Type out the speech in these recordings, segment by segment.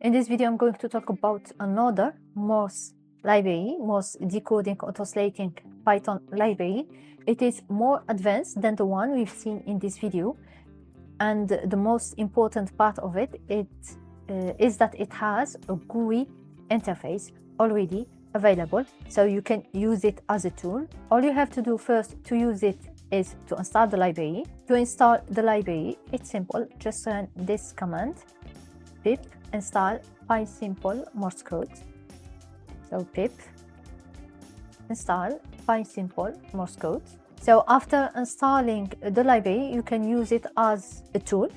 In this video, I'm going to talk about another Morse library, Morse decoding auto-slating Python library. It is more advanced than the one we've seen in this video, and the most important part of it is that it has a GUI interface already available, so you can use it as a tool. All you have to do first to use it is to install the library. To install the library, it's simple. Just run this command, pip install PySimple Morse code. So pip install PySimple Morse code. So after installing the library, you can use it as a tool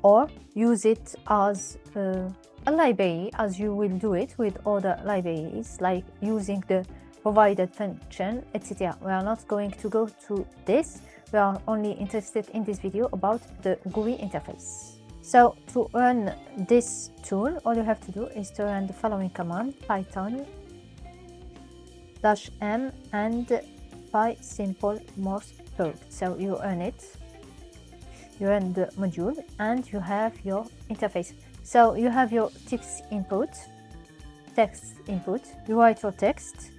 or use it as a library, as you will do it with other libraries, like using the provided function, etc. We are not going to go to this. We are only interested in this video about the GUI interface. So to run this tool, all you have to do is to run the following command: python -m and PySimple Morse code. So you run it, you run the module, and you have your interface. So you have your text input, you write your text,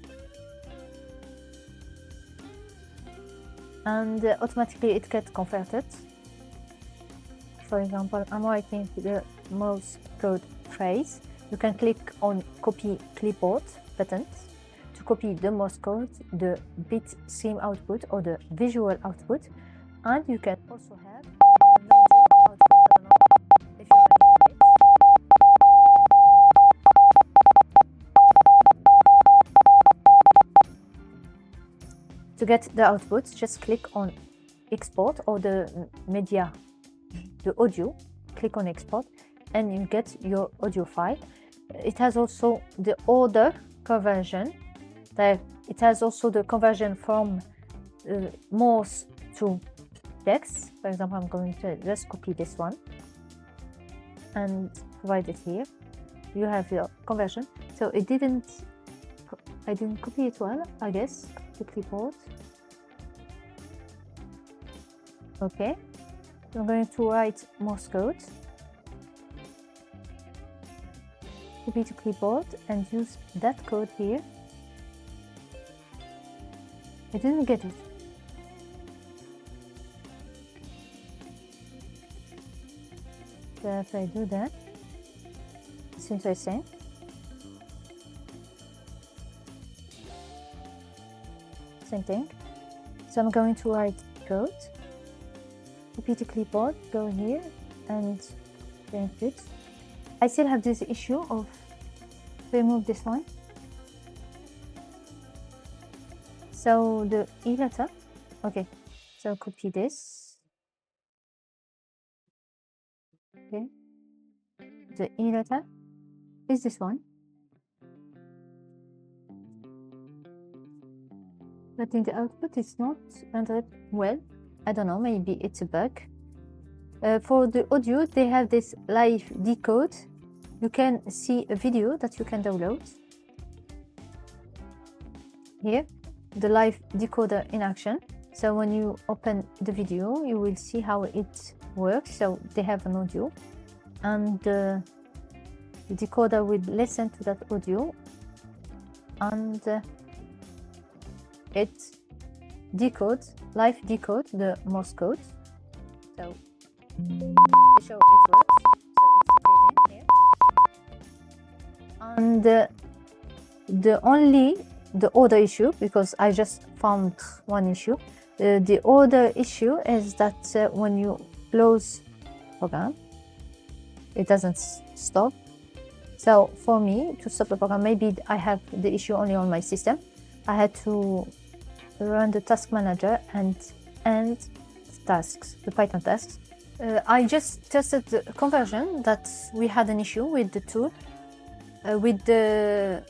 and automatically it gets converted. For example, I'm writing the Morse code phrase. You can click on copy clipboard button to copy the Morse code, the bit stream output or the visual output, and you can also have an audio output. I don't know if you are hearing it. To get the output, just click on export or the media, the audio, click on export, and you get your audio file. It has also the other conversion. It has also the conversion from Morse to text. For example, I'm going to just copy this one and provide it here. You have your conversion. So I didn't copy it well, I guess. The clipboard. Okay. I'm going to write Morse code, copy to clipboard, and use that code here. I didn't get it. So if I do that, it's interesting. Same thing. So I'm going to write code. Copy to clipboard, go here and change it. I still have this issue of remove this one. So the E letter, okay, so copy this. Okay, the E letter is this one. But in the output, it's not rendered well. I don't know, maybe it's a bug. For the audio, they have this live decode. You can see a video that you can download. Here, the live decoder in action. So when you open the video, you will see how it works. So they have an audio, and the decoder will listen to that audio, and it live decode the Morse code. So to show it works, so it's decoding here. And the other issue, because I just found one issue, the other issue is that when you close program, it doesn't stop. So for me to stop the program, maybe I have the issue only on my system. I had to run the task manager and end tasks, the Python tasks. I just tested the conversion that we had an issue with the tool, with the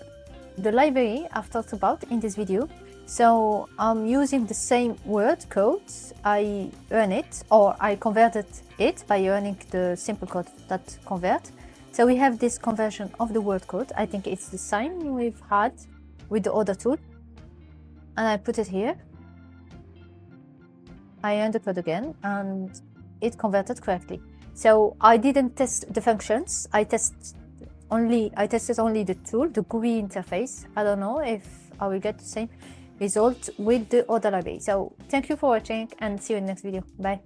library I've talked about in this video. So I'm using the same word code. I run it, or I converted it by running the simple code that convert. So we have this conversion of the word code. I think it's the same we've had with the other tool. And I put it here. I run the code again, and it converted correctly. So I didn't test the functions. I I tested only the tool, the GUI interface. I don't know if I will get the same result with the other library. So thank you for watching and see you in the next video. Bye.